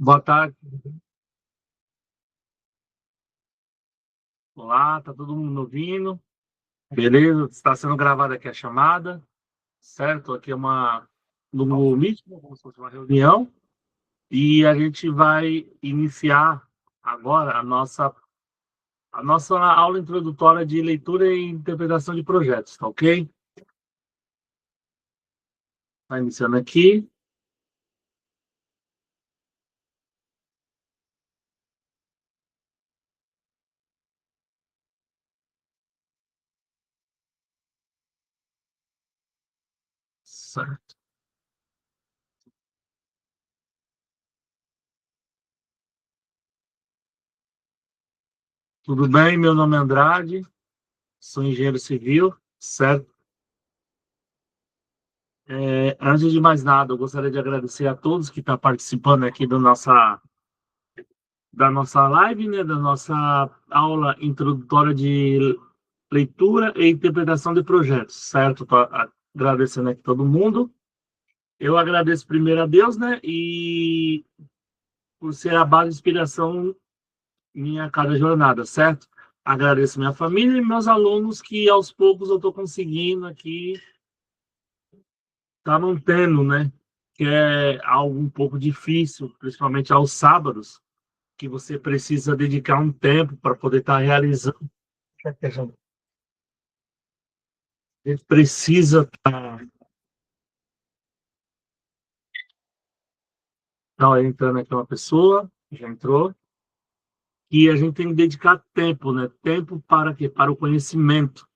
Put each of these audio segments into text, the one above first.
Boa tarde. Olá, tá todo mundo me ouvindo? Beleza? Está sendo gravada aqui a chamada, certo? Aqui é no Google Meet, né, como se fosse uma reunião, e a gente vai iniciar agora a nossa aula introdutória de leitura e interpretação de projetos, tá ok? Está iniciando aqui. Certo. Tudo bem? Meu nome é Andrade, sou engenheiro civil, certo? Antes de mais nada, eu gostaria de agradecer a todos que estão participando aqui da nossa live, né, da nossa aula introdutória de leitura e interpretação de projetos, certo? Tô agradecendo aqui todo mundo. Eu agradeço primeiro a Deus, né, e por ser a base de inspiração minha a cada jornada, certo? Agradeço minha família e meus alunos que aos poucos eu estou conseguindo aqui tá mantendo, né? Que é algo um pouco difícil, principalmente aos sábados, que você precisa dedicar um tempo para poder estar realizando. A gente precisa estar. Tá entrando aqui uma pessoa, já entrou, e a gente tem que dedicar tempo, né? Tempo para quê? Para o conhecimento.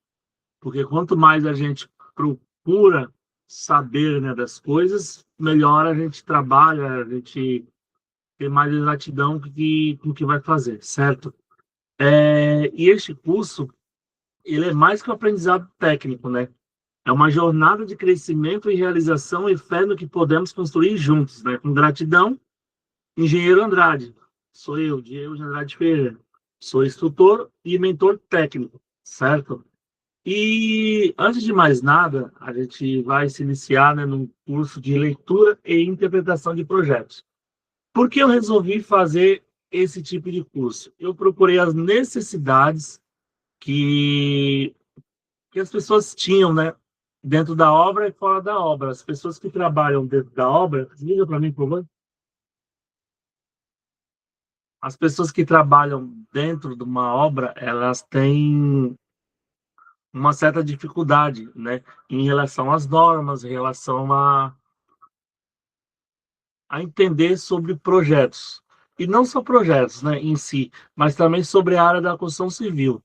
Porque quanto mais a gente procura saber, né, das coisas, melhor a gente trabalha, a gente tem mais exatidão com o que vai fazer, certo? E este curso, ele é mais que um aprendizado técnico, né? É uma jornada de crescimento e realização e fé no que podemos construir juntos, né? Com gratidão, Engenheiro Andrade. Sou eu, Diego de Andrade Ferreira. Sou instrutor e mentor técnico, certo? E antes de mais nada, a gente vai se iniciar, né, num curso de leitura e interpretação de projetos. Por que eu resolvi fazer esse tipo de curso? Eu procurei as necessidades que, que as pessoas tinham, né, dentro da obra e fora da obra. As pessoas que trabalham dentro da obra, liga para mim, por favor. As pessoas que trabalham dentro de uma obra, elas têm uma certa dificuldade, né, em relação às normas, em relação a entender sobre projetos. E não só projetos, né, em si, mas também sobre a área da construção civil,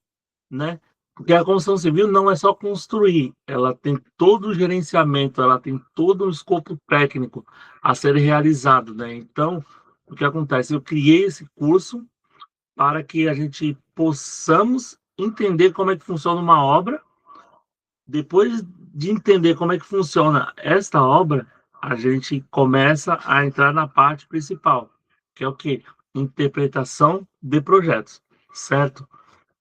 né? Porque a construção civil não é só construir, ela tem todo o gerenciamento, ela tem todo o escopo técnico a ser realizado, né? Então, o que acontece? Eu criei esse curso para que a gente possamos entender como é que funciona uma obra. Depois de entender como é que funciona esta obra, a gente começa a entrar na parte principal, que é o quê? Interpretação de projetos, certo?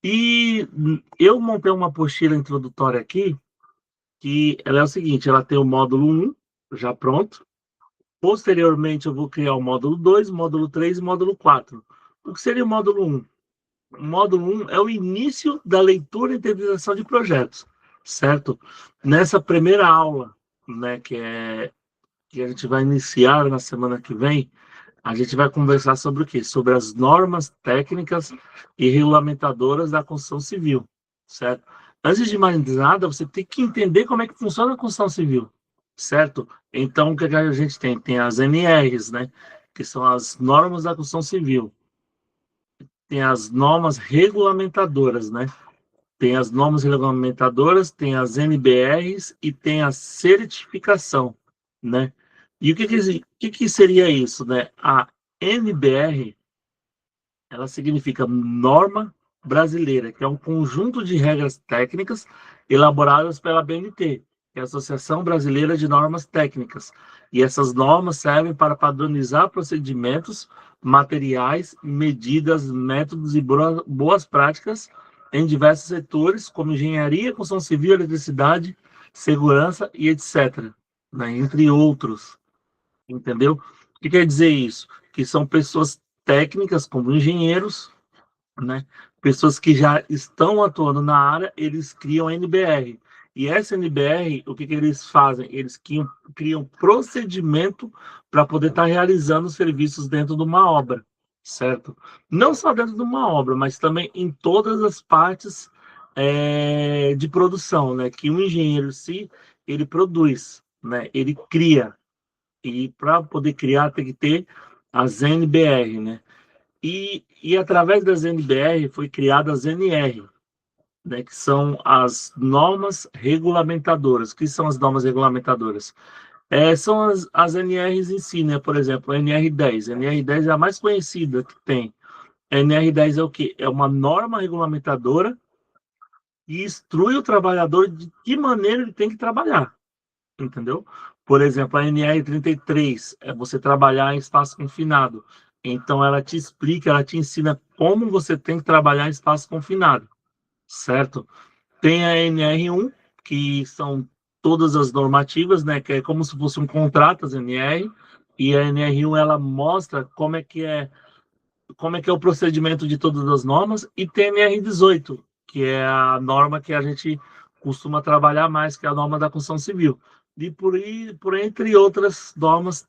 E eu montei uma apostila introdutória aqui, que ela é o seguinte, ela tem o módulo 1 já pronto. Posteriormente, eu vou criar o módulo 2, módulo 3 e módulo 4. O que seria o módulo 1? O módulo 1 é o início da leitura e interpretação de projetos, certo? Nessa primeira aula, né, que a gente vai iniciar na semana que vem, a gente vai conversar sobre o quê? Sobre as normas técnicas e regulamentadoras da construção civil, certo? Antes de mais nada, você tem que entender como é que funciona a construção civil, certo? Então, o que a gente tem? Tem as NRs, né, que são as normas da construção civil. Tem as normas regulamentadoras, né? Tem as normas regulamentadoras, tem as NBRs e tem a certificação, né? E o que seria isso, né? A NBR, ela significa Norma Brasileira, que é um conjunto de regras técnicas elaboradas pela BNT, que é a Associação Brasileira de Normas Técnicas. E essas normas servem para padronizar procedimentos, materiais, medidas, métodos e boas práticas em diversos setores, como engenharia, construção civil, eletricidade, segurança e etc., né? Entre outros, entendeu? O que quer dizer isso? Que são pessoas técnicas, como engenheiros, né? Pessoas que já estão atuando na área, eles criam a NBR. E essa NBR, o que, que eles fazem? Eles criam procedimento para poder estar realizando serviços dentro de uma obra, certo? Não só dentro de uma obra, mas também em todas as partes de produção, né? Que o engenheiro, se ele produz, né? Ele cria. E para poder criar, tem que ter as NBR, né? E através das NBR foi criada as NR, né, que são as normas regulamentadoras. O que são as normas regulamentadoras? São as NRs em si, né? Por exemplo, a NR10. A NR10 é a mais conhecida que tem. A NR10 é o quê? É uma norma regulamentadora que instrui o trabalhador de que maneira ele tem que trabalhar, entendeu? Por exemplo, a NR33 é você trabalhar em espaço confinado. Então, ela te explica, ela te ensina como você tem que trabalhar em espaço confinado, certo? Tem a NR1, que são todas as normativas, né? Que é como se fosse um contrato, as NR, e a NR1 ela mostra como é que é o procedimento de todas as normas, e tem a NR18, que é a norma que a gente costuma trabalhar mais, que é a norma da construção civil. E por entre outras normas,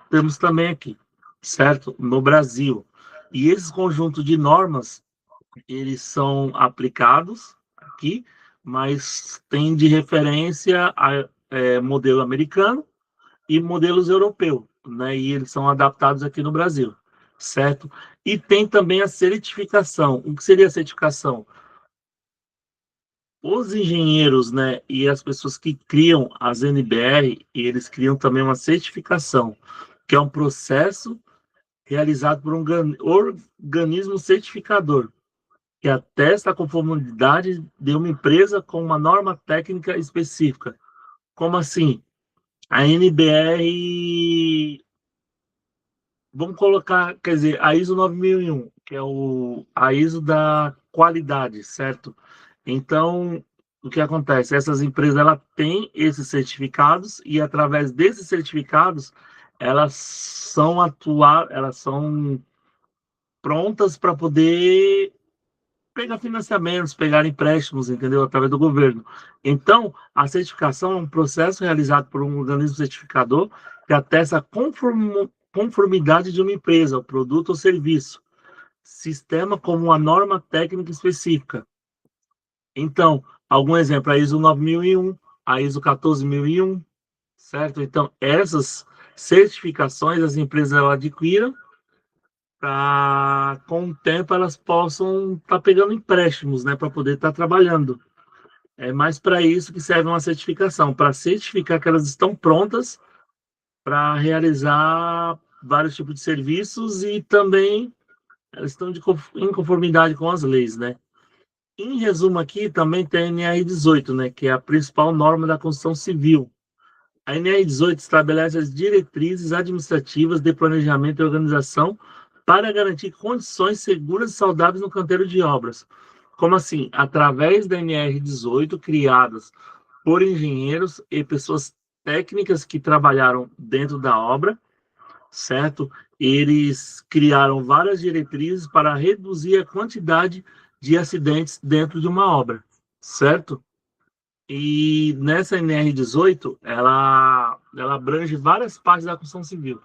temos também aqui, certo? No Brasil. E esse conjunto de normas, eles são aplicados aqui, mas tem de referência a modelo americano e modelos europeus, né? E eles são adaptados aqui no Brasil, certo? E tem também a certificação. O que seria a certificação? Os engenheiros, né, e as pessoas que criam as NBR, eles criam também uma certificação, que é um processo realizado por um organismo certificador, que atesta a conformidade de uma empresa com uma norma técnica específica. Como assim? A NBR, vamos colocar, quer dizer, a ISO 9001, que é a ISO da qualidade, certo? Então, o que acontece? Essas empresas ela têm esses certificados e através desses certificados elas são prontas para poder pegar financiamentos, pegar empréstimos, entendeu? Através do governo. Então, a certificação é um processo realizado por um organismo certificador que atesta a conformidade de uma empresa, o produto ou serviço, sistema como uma norma técnica específica. Então, algum exemplo, a ISO 9001, a ISO 14001, certo? Então, essas certificações as empresas elas adquiriram para, com o tempo, elas possam estar pegando empréstimos, né, para poder estar trabalhando. É mais para isso que serve uma certificação, para certificar que elas estão prontas para realizar vários tipos de serviços e também elas estão em conformidade com as leis, né? Em resumo aqui, também tem a NR18, né, que é a principal norma da construção civil. A NR18 estabelece as diretrizes administrativas de planejamento e organização para garantir condições seguras e saudáveis no canteiro de obras. Como assim? Através da NR18, criadas por engenheiros e pessoas técnicas que trabalharam dentro da obra, certo? Eles criaram várias diretrizes para reduzir a quantidade de acidentes dentro de uma obra, certo? E nessa NR18, ela abrange várias partes da construção civil,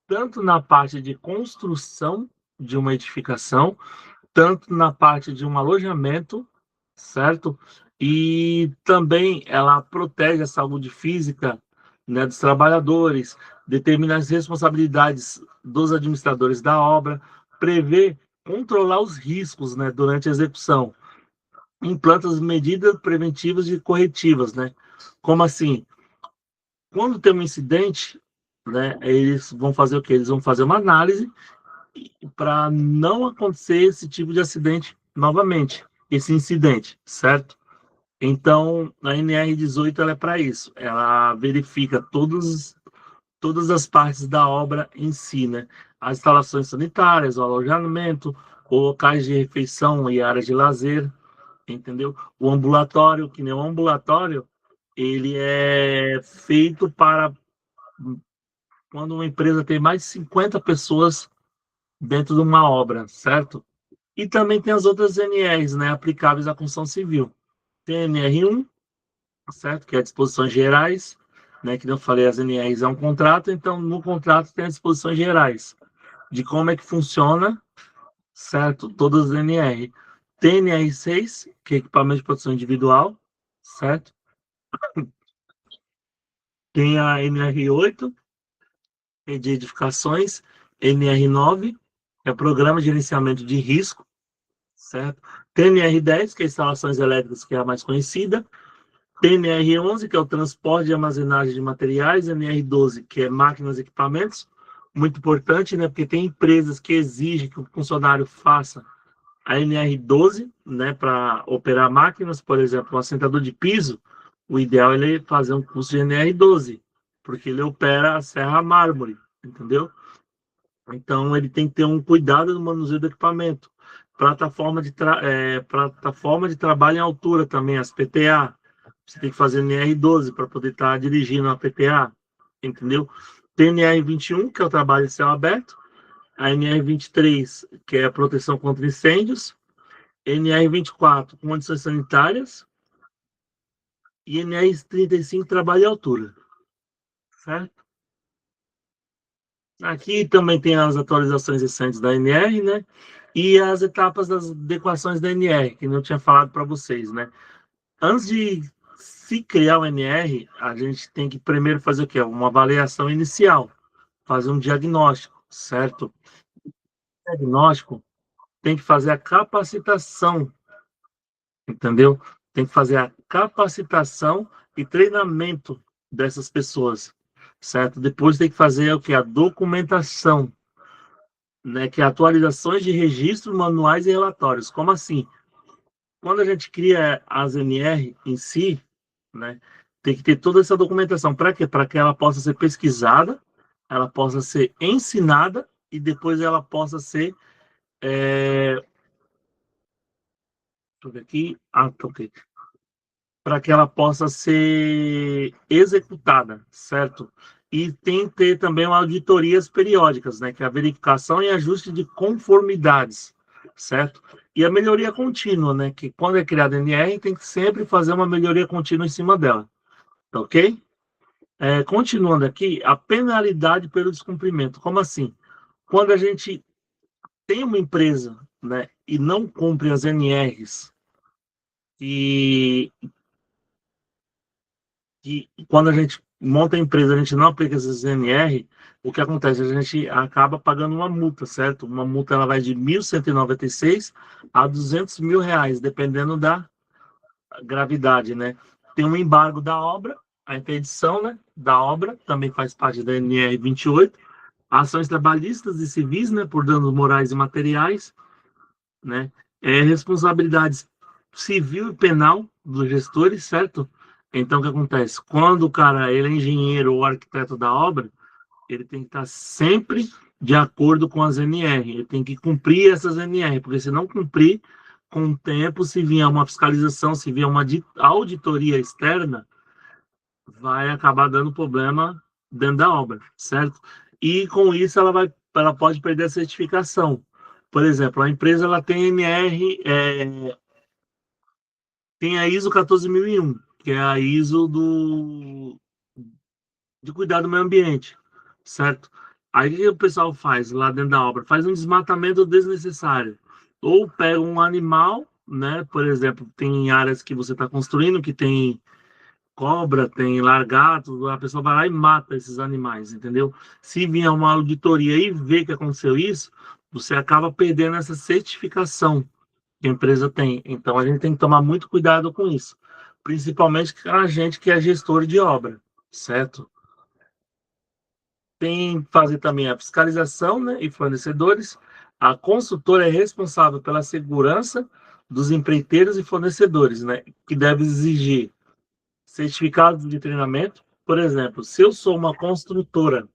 tanto na parte de construção de uma edificação, tanto na parte de um alojamento, certo? E também ela protege a saúde física, né, dos trabalhadores, determina as responsabilidades dos administradores da obra, prevê controlar os riscos, né, durante a execução, implanta as medidas preventivas e corretivas, né? Como assim? Quando tem um incidente, né, eles vão fazer o quê? Eles vão fazer uma análise para não acontecer esse tipo de acidente novamente, esse incidente, certo? Então, a NR18 ela é para isso. Ela verifica todas as partes da obra em si, né? As instalações sanitárias, o alojamento, locais de refeição e áreas de lazer, entendeu? O ambulatório, que nem o ambulatório, ele é feito para quando uma empresa tem mais de 50 pessoas dentro de uma obra, certo? E também tem as outras NRs, né, aplicáveis à construção civil. Tem a NR1, certo? Que é disposições gerais, né? Que eu falei, as NRs é um contrato, então no contrato tem as disposições gerais de como é que funciona, certo? Todas as NR. Tem NR6, que é equipamento de proteção individual, certo? Tem a NR8, que é de edificações, NR9, que é programa de gerenciamento de risco, certo? Tem NR10, que é instalações elétricas, que é a mais conhecida. Tem NR11, que é o transporte e armazenagem de materiais, NR12, que é máquinas e equipamentos, muito importante, né, porque tem empresas que exigem que o funcionário faça a NR12, né, para operar máquinas, por exemplo, um assentador de piso, o ideal é ele fazer um curso de NR12, porque ele opera a serra mármore, entendeu? Então, ele tem que ter um cuidado no manuseio do equipamento. Plataforma de trabalho em altura também, as PTA. Você tem que fazer NR12 para poder estar dirigindo a PTA, entendeu? Tem NR21, que é o trabalho em céu aberto. A NR23, que é a proteção contra incêndios. NR24, condições sanitárias. E NR35, trabalho em altura, certo? Aqui também tem as atualizações recentes da NR, né? E as etapas das adequações da NR, que não tinha falado para vocês, né? Antes de se criar o NR, a gente tem que primeiro fazer o quê? Uma avaliação inicial, fazer um diagnóstico, certo? O diagnóstico tem que fazer a capacitação, entendeu? Tem que fazer a capacitação e treinamento dessas pessoas, certo? Depois tem que fazer o que? A documentação, né, que é atualizações de registros, manuais e relatórios. Como assim? Quando a gente cria as NR em si, né, tem que ter toda essa documentação. Para quê? Para que ela possa ser pesquisada, ela possa ser ensinada e depois ela possa ser. Deixa eu ver aqui. Ah, tá, ok. Para que ela possa ser executada, certo? E tem que ter também auditorias periódicas, né? Que é a verificação e ajuste de conformidades, certo? E a melhoria contínua, né? Que quando é criada NR, tem que sempre fazer uma melhoria contínua em cima dela, tá ok? Continuando aqui, a penalidade pelo descumprimento. Como assim? Quando a gente tem uma empresa, né, e não cumpre as NRs, e quando a gente monta a empresa, a gente não aplica essas NR, o que acontece? A gente acaba pagando uma multa, certo? Uma multa ela vai de 1.196 a R$ 200.000, dependendo da gravidade, né? Tem um embargo da obra, a interdição, né, da obra, também faz parte da NR 28, ações trabalhistas e civis, né, por danos morais e materiais, né? Responsabilidades civil e penal dos gestores, certo? Então, o que acontece? Quando o cara ele é engenheiro ou arquiteto da obra, ele tem que estar sempre de acordo com as NR, ele tem que cumprir essas NR, porque se não cumprir, com o tempo, se vier uma fiscalização, se vier uma auditoria externa, vai acabar dando problema dentro da obra, certo? E com isso ela pode perder a certificação. Por exemplo, a empresa ela tem NR, tem a ISO 14001, que é a ISO de cuidar do meio ambiente, certo? Aí o que o pessoal faz lá dentro da obra? Faz um desmatamento desnecessário. Ou pega um animal, né? Por exemplo, tem áreas que você está construindo que tem cobra, tem largato, a pessoa vai lá e mata esses animais, entendeu? Se vier uma auditoria e ver que aconteceu isso, você acaba perdendo essa certificação que a empresa tem. Então a gente tem que tomar muito cuidado com isso, principalmente a gente que é gestor de obra, certo? Tem que fazer também a fiscalização, né, e fornecedores. A consultora é responsável pela segurança dos empreiteiros e fornecedores, né, que deve exigir certificados de treinamento. Por exemplo, se eu sou uma construtora,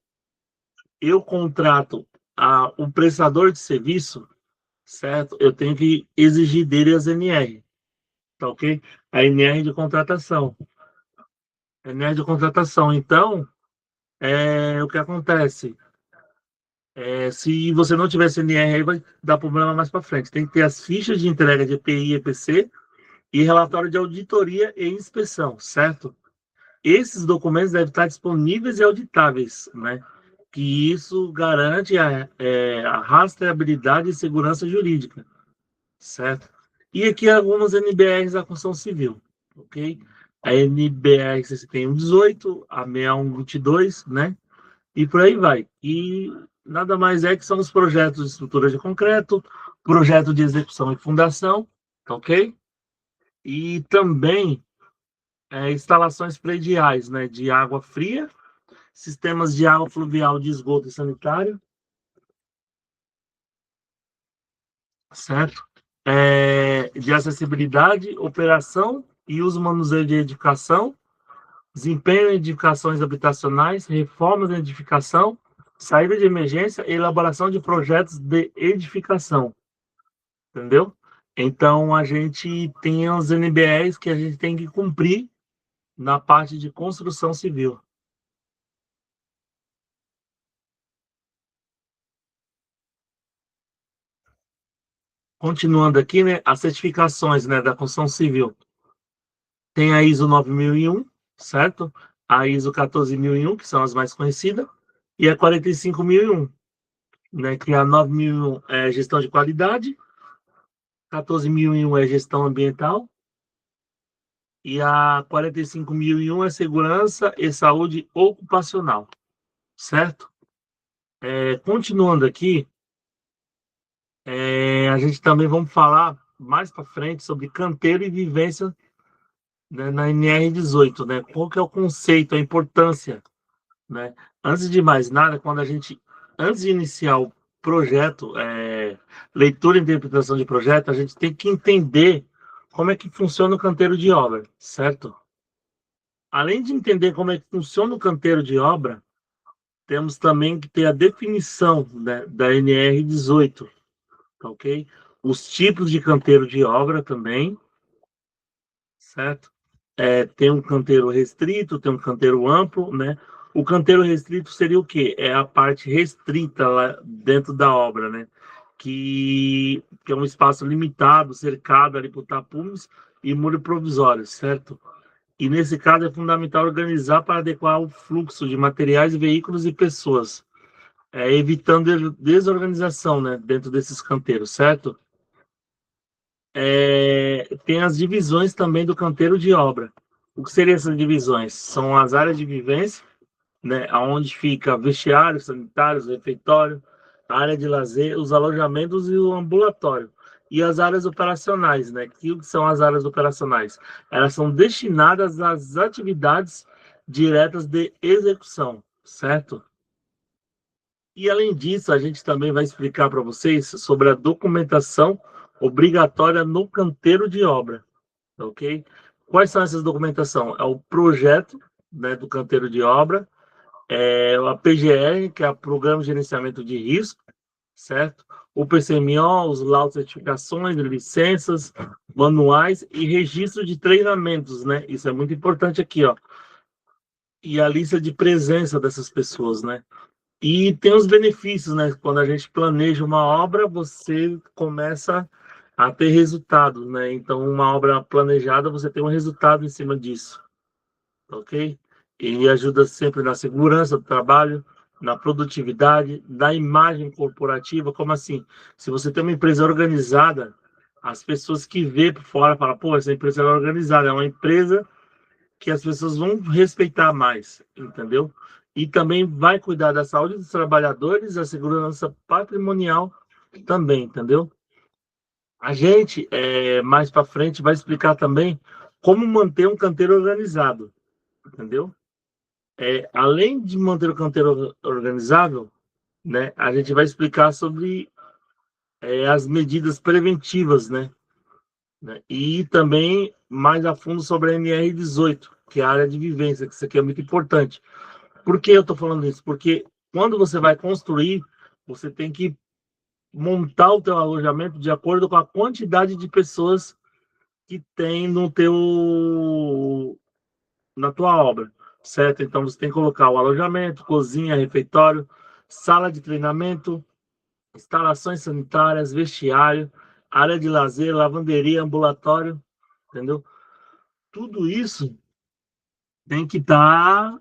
eu contrato um prestador de serviço, certo? Eu tenho que exigir dele as NR, tá ok? A NR de contratação. NR de contratação. Então, O que acontece? Se você não tiver CNR, aí vai dar problema mais para frente. Tem que ter as fichas de entrega de EPI e EPC e relatório de auditoria e inspeção, certo? Esses documentos devem estar disponíveis e auditáveis, né? Que isso garante a rastreabilidade e segurança jurídica, certo? E aqui algumas NBRs da construção civil, ok? A NBR 6118, a 6122, né? E por aí vai. E nada mais é que são os projetos de estrutura de concreto, projeto de execução e fundação, ok? E também instalações prediais, né, de água fria, sistemas de água fluvial de esgoto e sanitário, certo? De acessibilidade, operação e uso manuseio de edificação, desempenho em edificações habitacionais, reformas em edificação, saída de emergência e elaboração de projetos de edificação, entendeu? Então, a gente tem os NBRs que a gente tem que cumprir na parte de construção civil. Continuando aqui, né, as certificações, né, da construção civil. Tem a ISO 9001, certo? A ISO 14001, que são as mais conhecidas, e a 45001, né, que a 9001 é gestão de qualidade, 14001 é gestão ambiental e a 45001 é segurança e saúde ocupacional, certo? Continuando aqui, a gente também vamos falar mais para frente sobre canteiro e vivência, né, na NR18, né? Qual que é o conceito, a importância, né? Antes de mais nada, antes de iniciar o projeto, leitura e interpretação de projeto, a gente tem que entender como é que funciona o canteiro de obra, certo? Além de entender como é que funciona o canteiro de obra, temos também que ter a definição, né, da NR18, tá ok? Os tipos de canteiro de obra também, certo? Tem um canteiro restrito, tem um canteiro amplo, né? O canteiro restrito seria o quê? É a parte restrita lá dentro da obra, né? Que é um espaço limitado, cercado ali por tapumes e muro provisório, certo? E nesse caso é fundamental organizar para adequar o fluxo de materiais, veículos e pessoas, evitando desorganização, né, dentro desses canteiros, certo? Tem as divisões também do canteiro de obra. O que seriam essas divisões? São as áreas de vivência, né, onde fica vestiário, sanitários, refeitório, a área de lazer, os alojamentos e o ambulatório. E as áreas operacionais, né? Que o que são as áreas operacionais? Elas são destinadas às atividades diretas de execução, certo? E além disso, a gente também vai explicar para vocês sobre a documentação obrigatória no canteiro de obra, ok? Quais são essas documentação? É o projeto, né, do canteiro de obra, a PGR, que é o Programa de Gerenciamento de Risco, certo? O PCMO, os laudos de certificações, licenças, manuais e registro de treinamentos, né? Isso é muito importante aqui, ó. E a lista de presença dessas pessoas, né? E tem os benefícios, né? Quando a gente planeja uma obra, você começa a ter resultados, né? Então, uma obra planejada, você tem um resultado em cima disso, ok? E ajuda sempre na segurança do trabalho, na produtividade, na imagem corporativa. Como assim? Se você tem uma empresa organizada, as pessoas que vê por fora falam, pô, essa empresa é organizada, é uma empresa que as pessoas vão respeitar mais, entendeu? E também vai cuidar da saúde dos trabalhadores, da segurança patrimonial também, entendeu? A gente, mais para frente, vai explicar também como manter um canteiro organizado, entendeu? Além de manter o canteiro organizável, né, a gente vai explicar sobre as medidas preventivas, né? E também mais a fundo sobre a NR18, que é a área de vivência, que isso aqui é muito importante. Por que eu estou falando isso? Porque quando você vai construir, você tem que montar o teu alojamento de acordo com a quantidade de pessoas que tem no teu na tua obra. certo? Então você tem que colocar o alojamento, cozinha, refeitório, sala de treinamento, instalações sanitárias, vestiário, área de lazer, lavanderia, ambulatório, entendeu? Tudo isso tem que estar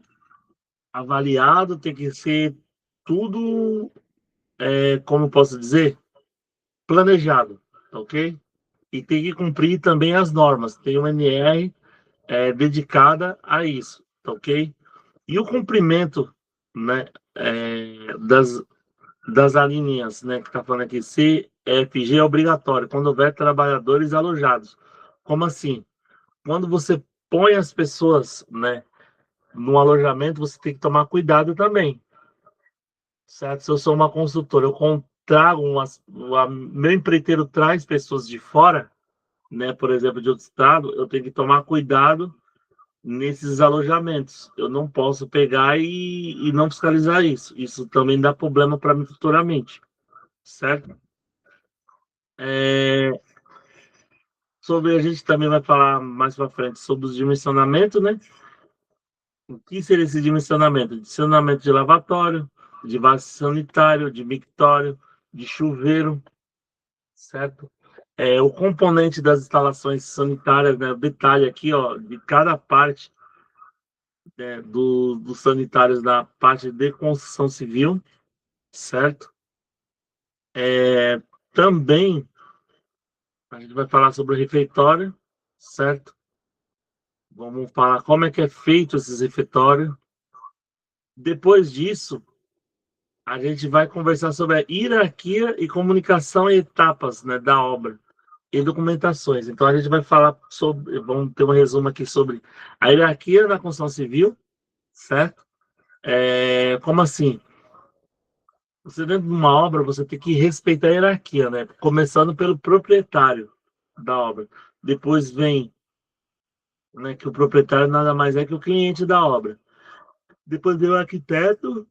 avaliado, tem que ser tudo, como posso dizer, planejado, ok? E tem que cumprir também as normas. Tem uma NR dedicada a isso, ok? E o cumprimento, né, das alíneas, né, que está falando aqui, CFG é obrigatório, quando houver trabalhadores alojados. Como assim? Quando você põe as pessoas, né, no alojamento, você tem que tomar cuidado também, certo? Se eu sou uma consultora, eu trago meu empreiteiro traz pessoas de fora, né, por exemplo, de outro estado, eu tenho que tomar cuidado nesses alojamentos. Eu não posso pegar e não fiscalizar isso. Isso também dá problema para mim futuramente, certo? É, sobre a gente também vai falar mais para frente sobre os dimensionamentos, né? O que seria esse dimensionamento? Dimensionamento de lavatório, de vaso sanitário, de mictório, de chuveiro, certo? O componente das instalações sanitárias, né? O detalhe aqui, ó, de cada parte, né, dos sanitários da parte de construção civil, certo? Também a gente vai falar sobre o refeitório, certo? Vamos falar como é que é feito esses refeitórios. Depois disso, a gente vai conversar sobre a hierarquia e comunicação e etapas, né, da obra e documentações. Então, a gente vai falar sobre, vamos ter um resumo aqui sobre a hierarquia na construção civil, certo? Como assim? Você dentro de uma obra, você tem que respeitar a hierarquia, né? Começando pelo proprietário da obra. Depois vem, né, que o proprietário nada mais é que o cliente da obra. Depois vem o arquiteto,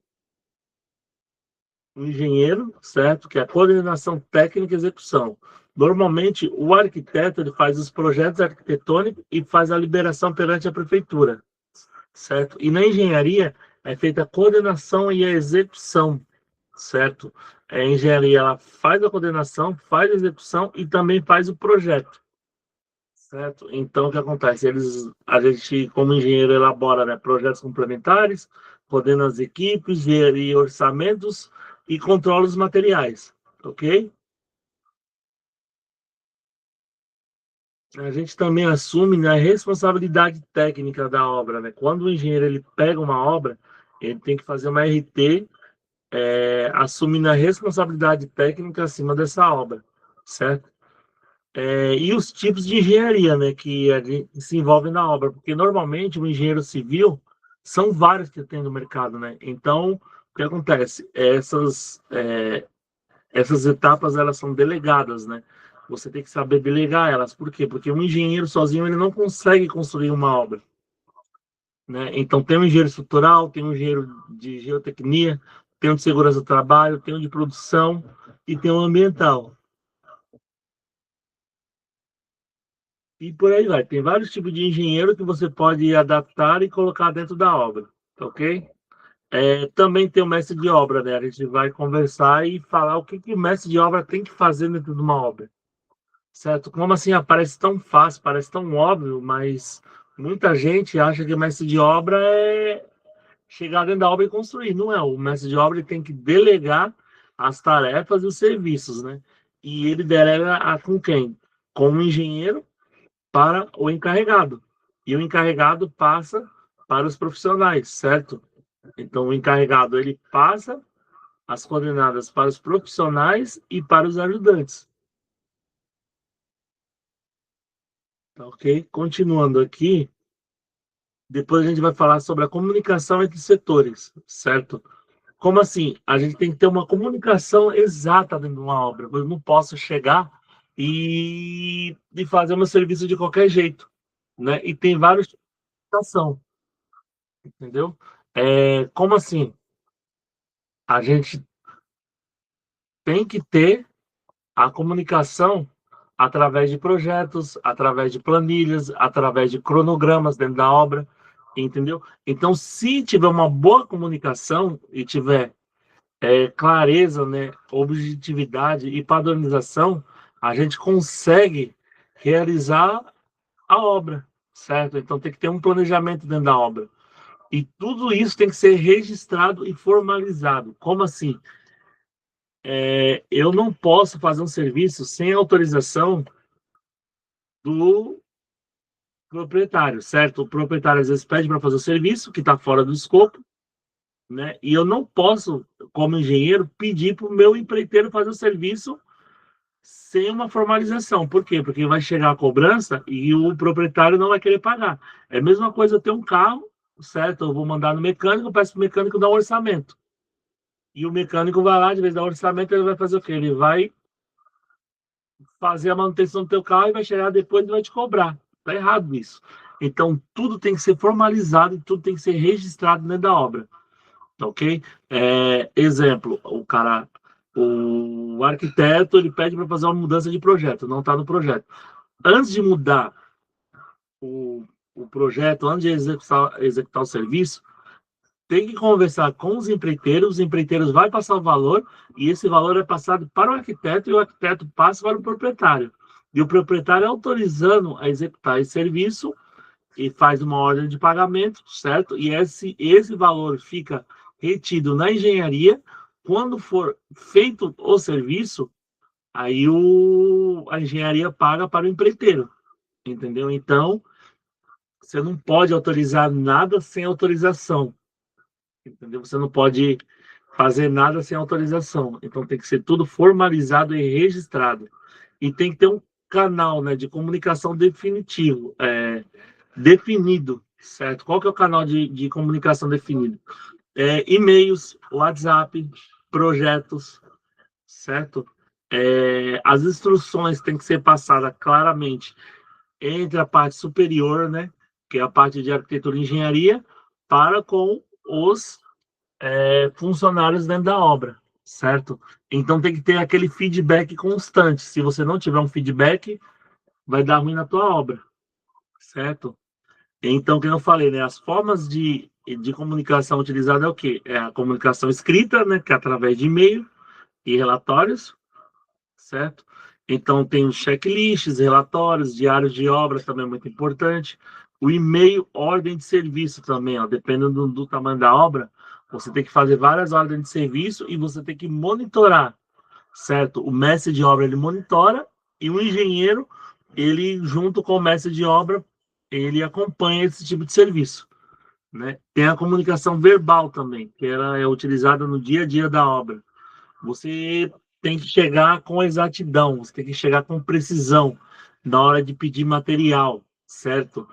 o engenheiro, certo? Que é a coordenação técnica e execução. Normalmente, o arquiteto ele faz os projetos arquitetônicos e faz a liberação perante a prefeitura, certo? E na engenharia é feita a coordenação e a execução, certo? A engenharia ela faz a coordenação, faz a execução e também faz o projeto, certo? Então, o que acontece? A gente, como engenheiro, elabora, né, projetos complementares, coordena as equipes, gerir orçamentos e controla os materiais, ok? A gente também assume, né, a responsabilidade técnica da obra, né? Quando o engenheiro ele pega uma obra, ele tem que fazer uma RT, assumindo a responsabilidade técnica acima dessa obra, certo? E os tipos de engenharia, né, que se envolvem na obra, porque normalmente o engenheiro civil são vários que tem no mercado, né? Então, o que acontece? Essas etapas elas são delegadas, né? Você tem que saber delegar elas. Por quê? Porque um engenheiro sozinho ele não consegue construir uma obra, né? Então, tem um engenheiro estrutural, tem um engenheiro de geotecnia, tem um de segurança do trabalho, tem um de produção e tem um ambiental. E por aí vai. Tem vários tipos de engenheiro que você pode adaptar e colocar dentro da obra, ok? Também tem o mestre de obra, né? A gente vai conversar e falar o que o mestre de obra tem que fazer dentro de uma obra, certo? Como assim? Parece tão fácil, parece tão óbvio, mas muita gente acha que o mestre de obra é chegar dentro da obra e construir. Não é. O mestre de obra ele tem que delegar as tarefas e os serviços, né? E ele delega com quem? Com o engenheiro para o encarregado. E o encarregado passa para os profissionais, certo? Então, o encarregado ele passa as coordenadas para os profissionais e para os ajudantes. Tá, ok? Continuando aqui, depois a gente vai falar sobre a comunicação entre setores, certo? Como assim? A gente tem que ter uma comunicação exata dentro de uma obra. Eu não posso chegar e fazer meu serviço de qualquer jeito, né? E tem vários tipos de comunicação, entendeu? Como assim? A gente tem que ter a comunicação através de projetos, através de planilhas, através de cronogramas dentro da obra. entendeu? Então, se tiver uma boa comunicação e tiver clareza, né, objetividade e padronização, a gente consegue realizar a obra, certo? Então tem que ter um planejamento dentro da obra. E tudo isso tem que ser registrado e formalizado. Como assim? Eu não posso fazer um serviço sem autorização do proprietário, certo? O proprietário às vezes pede para fazer o serviço que está fora do escopo, né? E eu não posso, como engenheiro, pedir para o meu empreiteiro fazer o serviço sem uma formalização. Por quê? Porque vai chegar a cobrança e o proprietário não vai querer pagar. É a mesma coisa eu ter um carro, certo? Eu vou mandar no mecânico, eu peço para o mecânico dar um orçamento. E o mecânico vai lá, de vez de dar um orçamento, ele vai fazer o quê? Ele vai fazer a manutenção do teu carro e vai chegar depois e vai te cobrar. Tá errado isso. Então, tudo tem que ser formalizado e tudo tem que ser registrado dentro da obra. Ok? Exemplo, o arquiteto, ele pede para fazer uma mudança de projeto, não está no projeto. Antes de mudar o projeto, antes de executar o serviço, tem que conversar com os empreiteiros vai passar o valor, e esse valor é passado para o arquiteto, e o arquiteto passa para o proprietário. E o proprietário autorizando a executar esse serviço, e faz uma ordem de pagamento, certo? E esse valor fica retido na engenharia. Quando for feito o serviço, aí a engenharia paga para o empreiteiro, entendeu? Então, você não pode autorizar nada sem autorização, entendeu? Você não pode fazer nada sem autorização. Então, tem que ser tudo formalizado e registrado. E tem que ter um canal, né, de comunicação definido, certo? Qual que é o canal de comunicação definido? E-mails, WhatsApp, projetos, certo? As instruções têm que ser passadas claramente entre a parte superior, né, que é a parte de arquitetura e engenharia, para com os funcionários dentro da obra, certo? Então tem que ter aquele feedback constante. Se você não tiver um feedback, vai dar ruim na tua obra, certo? Então, como eu falei, né, as formas de comunicação utilizada é o quê? É a comunicação escrita, né, que é através de e-mail e relatórios, certo? Então, tem os checklists, relatórios, diários de obra também é muito importante. O e-mail, ordem de serviço também, ó, dependendo do tamanho da obra, você tem que fazer várias ordens de serviço e você tem que monitorar, certo? O mestre de obra, ele monitora e o engenheiro, ele, junto com o mestre de obra, ele acompanha esse tipo de serviço, né? Tem a comunicação verbal também, que ela é utilizada no dia a dia da obra. Você tem que chegar com exatidão, você tem que chegar com precisão na hora de pedir material, certo?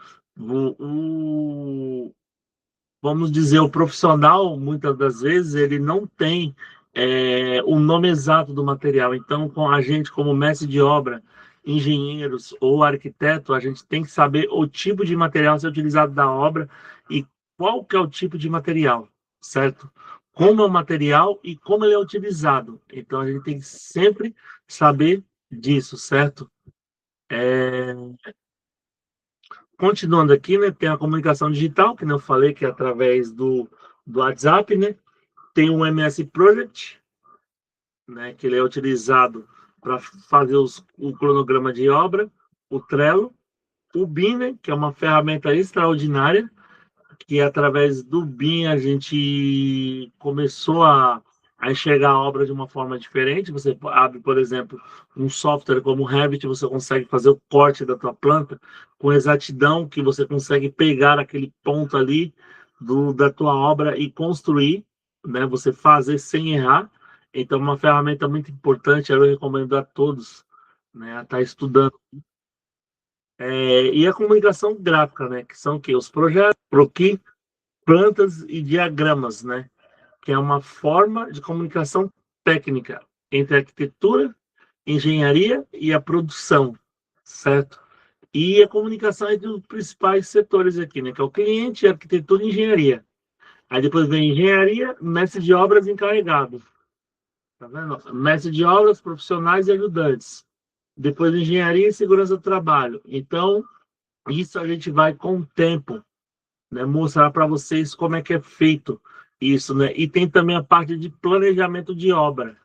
Vamos dizer, o profissional, muitas das vezes, ele não tem o nome exato do material. Então, com a gente, como mestre de obra, engenheiros ou arquiteto, a gente tem que saber o tipo de material a ser utilizado da obra e qual que é o tipo de material, certo? Como é o material e como ele é utilizado. Então, a gente tem que sempre saber disso, certo? É, Continuando aqui, né, tem a comunicação digital, que eu falei, que é através do WhatsApp, né? Tem o MS Project, né, que ele é utilizado para fazer o cronograma de obra, o Trello, o BIM, né, que é uma ferramenta extraordinária, que através do BIM a gente começou a enxergar a obra de uma forma diferente. Você abre, por exemplo, um software como o Revit, você consegue fazer o corte da tua planta com exatidão, que você consegue pegar aquele ponto ali da tua obra e construir, né? Você fazer sem errar. Então, uma ferramenta muito importante, eu recomendo a todos, né, a estar estudando. E a comunicação gráfica, né, que são o quê? Os projetos, croquis, plantas e diagramas, né? Que é uma forma de comunicação técnica entre a arquitetura, engenharia e a produção, certo? E a comunicação entre os principais setores aqui, né? Que é o cliente, arquitetura e engenharia. Aí depois vem engenharia, mestre de obras encarregado. Tá vendo? Mestre de obras, profissionais e ajudantes. Depois engenharia e segurança do trabalho. Então, isso a gente vai com o tempo, né, mostrar para vocês como é que é feito isso, né? E tem também a parte de planejamento de obra,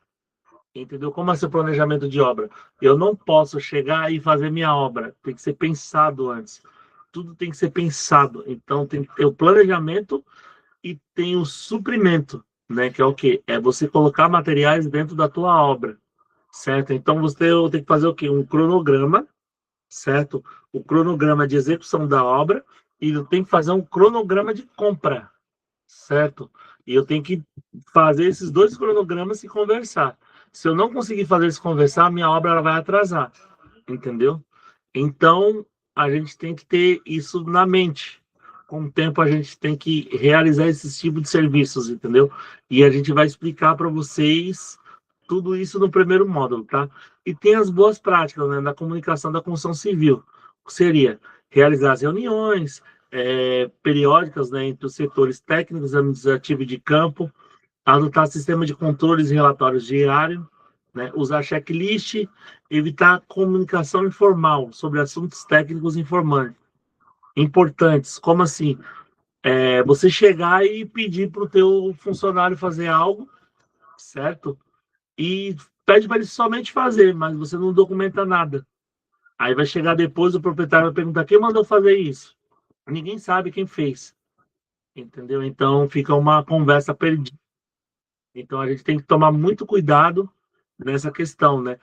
entendeu? Como é esse planejamento de obra? Eu não posso chegar e fazer minha obra, tem que ser pensado antes. Tudo tem que ser pensado. Então tem que ter o planejamento e tem o suprimento, né? Que é o quê? É você colocar materiais dentro da tua obra, certo? Então você tem que fazer o quê? Um cronograma, certo? O cronograma de execução da obra e eu tenho que fazer um cronograma de compra, certo? E eu tenho que fazer esses dois cronogramas se conversar. Se eu não conseguir fazer isso conversar, minha obra ela vai atrasar, entendeu? Então, a gente tem que ter isso na mente. Com o tempo, a gente tem que realizar esse tipo de serviços, entendeu? E a gente vai explicar para vocês tudo isso no primeiro módulo, tá? E tem as boas práticas, né, da comunicação da construção civil, que seria realizar as reuniões periódicas, né, entre os setores técnicos, administrativo e de campo, adotar sistema de controles e relatórios diários, né, usar checklist, evitar comunicação informal sobre assuntos técnicos importantes, como assim, você chegar e pedir para o teu funcionário fazer algo, certo? E pede para ele somente fazer, mas você não documenta nada. Aí vai chegar depois, o proprietário vai perguntar quem mandou fazer isso. Ninguém sabe quem fez, entendeu? Então fica uma conversa perdida. Então a gente tem que tomar muito cuidado nessa questão, né?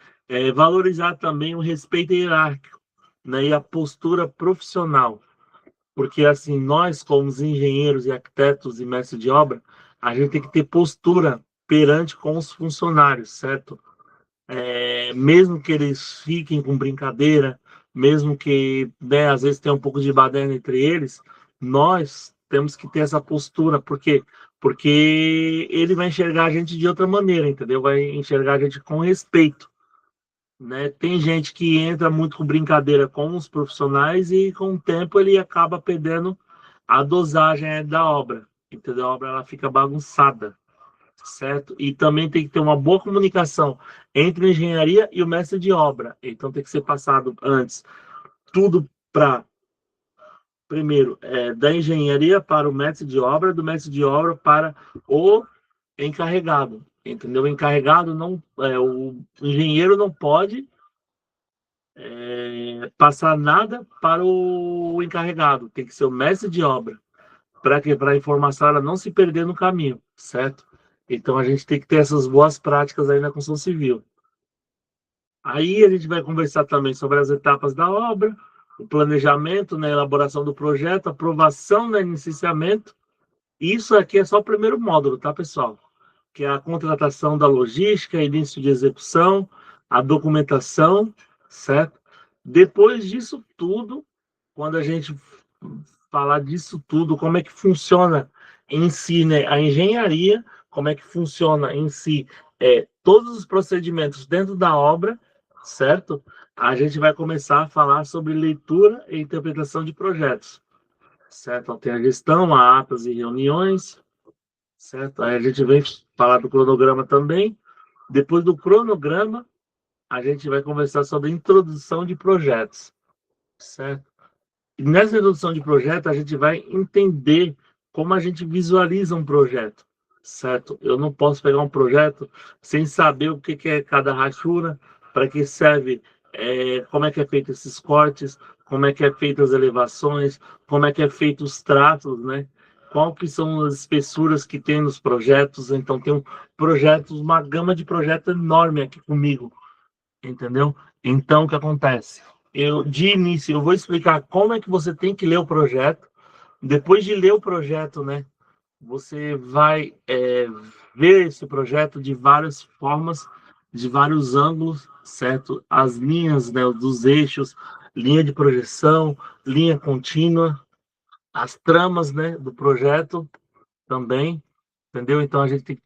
Valorizar também o respeito hierárquico, né? E a postura profissional, porque assim nós, como engenheiros e arquitetos e mestres de obra, a gente tem que ter postura perante com os funcionários, certo? Mesmo que eles fiquem com brincadeira, mesmo que, né, às vezes tenha um pouco de baderna entre eles, nós temos que ter essa postura, porque ele vai enxergar a gente de outra maneira, entendeu? Vai enxergar a gente com respeito, né? Tem gente que entra muito com brincadeira com os profissionais e com o tempo ele acaba perdendo a dosagem da obra, entendeu? A obra ela fica bagunçada, certo? E também tem que ter uma boa comunicação entre a engenharia e o mestre de obra. Então tem que ser passado antes tudo para primeiro da engenharia para o mestre de obra, do mestre de obra para o encarregado, entendeu? O encarregado não, o engenheiro não pode passar nada para o encarregado, tem que ser o mestre de obra, para que para a informação ela não se perder no caminho, certo? Então a gente tem que ter essas boas práticas aí na construção civil. Aí a gente vai conversar também sobre as etapas da obra, o planejamento, né, elaboração do projeto, aprovação, né, licenciamento. Isso aqui é só o primeiro módulo, tá, pessoal? Que é a contratação da logística, início de execução, a documentação, certo? Depois disso tudo, quando a gente falar disso tudo, como é que funciona em si, né, a engenharia, como é que funciona em si todos os procedimentos dentro da obra, certo? A gente vai começar a falar sobre leitura e interpretação de projetos, certo? Então, tem a gestão, a atas e reuniões, certo? Aí a gente vem falar do cronograma também. Depois do cronograma, a gente vai conversar sobre introdução de projetos, certo? E nessa introdução de projeto, a gente vai entender como a gente visualiza um projeto, certo? Eu não posso pegar um projeto sem saber o que é cada rachura, para que serve, como é que é feito esses cortes, como é que é feito as elevações, como é que é feito os tratos, né? Qual que são as espessuras que tem nos projetos? Então tem projetos, uma gama de projetos enorme aqui comigo, entendeu? Então, o que acontece? De início, eu vou explicar como é que você tem que ler o projeto. Depois de ler o projeto, né, você vai ver esse projeto de várias formas, de vários ângulos, certo? As linhas, né, dos eixos, linha de projeção, linha contínua, as tramas, né, do projeto também, entendeu? Então, a gente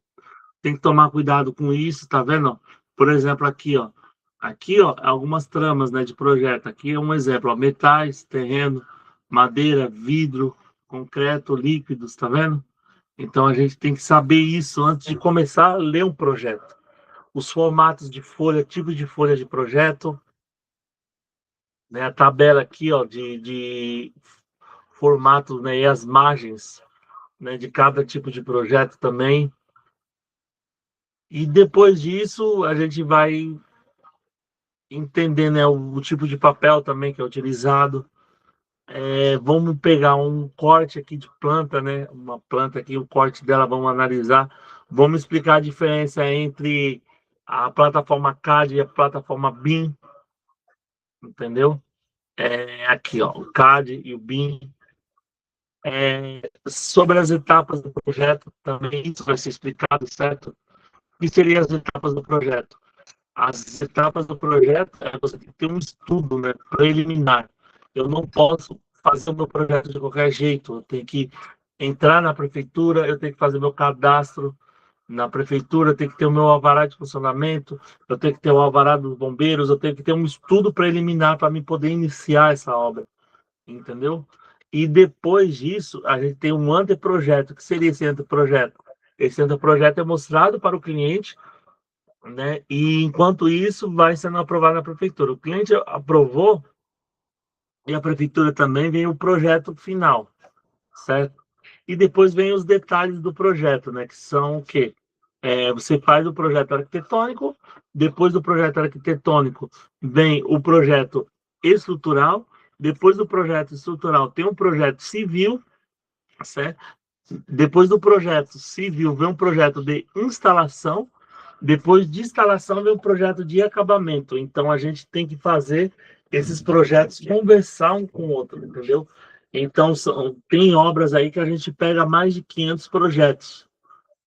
tem que tomar cuidado com isso, tá vendo? Por exemplo, aqui, ó, algumas tramas, né, de projeto. Aqui é um exemplo, ó, metais, terreno, madeira, vidro, concreto, líquidos, tá vendo? Então a gente tem que saber isso antes de começar a ler um projeto. Os formatos de folha, tipos de folha de projeto, né, a tabela aqui, ó, de formato, né, e as margens, né, de cada tipo de projeto também. E depois disso, a gente vai entender, né, o tipo de papel também que é utilizado. Vamos pegar um corte aqui de planta, né? Uma planta aqui, o corte dela, vamos analisar. Vamos explicar a diferença entre a plataforma CAD e a plataforma BIM, entendeu? Aqui, ó, o CAD e o BIM. Sobre as etapas do projeto também, isso vai ser explicado, certo? O que seriam as etapas do projeto? As etapas do projeto, você tem que ter um estudo, né, preliminar. Eu não posso fazer o meu projeto de qualquer jeito. Eu tenho que entrar na prefeitura, eu tenho que fazer meu cadastro na prefeitura, eu tenho que ter o meu alvará de funcionamento, eu tenho que ter o alvará dos bombeiros, eu tenho que ter um estudo preliminar para me poder iniciar essa obra, entendeu? E depois disso, a gente tem um anteprojeto. O que seria esse anteprojeto? Esse anteprojeto é mostrado para o cliente, né? E enquanto isso, vai sendo aprovado na prefeitura. O cliente aprovou e a prefeitura também vem o projeto final, certo? E depois vem os detalhes do projeto, né? Que são o quê? Você faz o projeto arquitetônico, depois do projeto arquitetônico vem o projeto estrutural, depois do projeto estrutural tem um projeto civil, certo? Depois do projeto civil vem um projeto de instalação, depois de instalação vem um projeto de acabamento. Então a gente tem que fazer esses projetos conversar um com o outro, entendeu? Então tem obras aí que a gente pega mais de 500 projetos,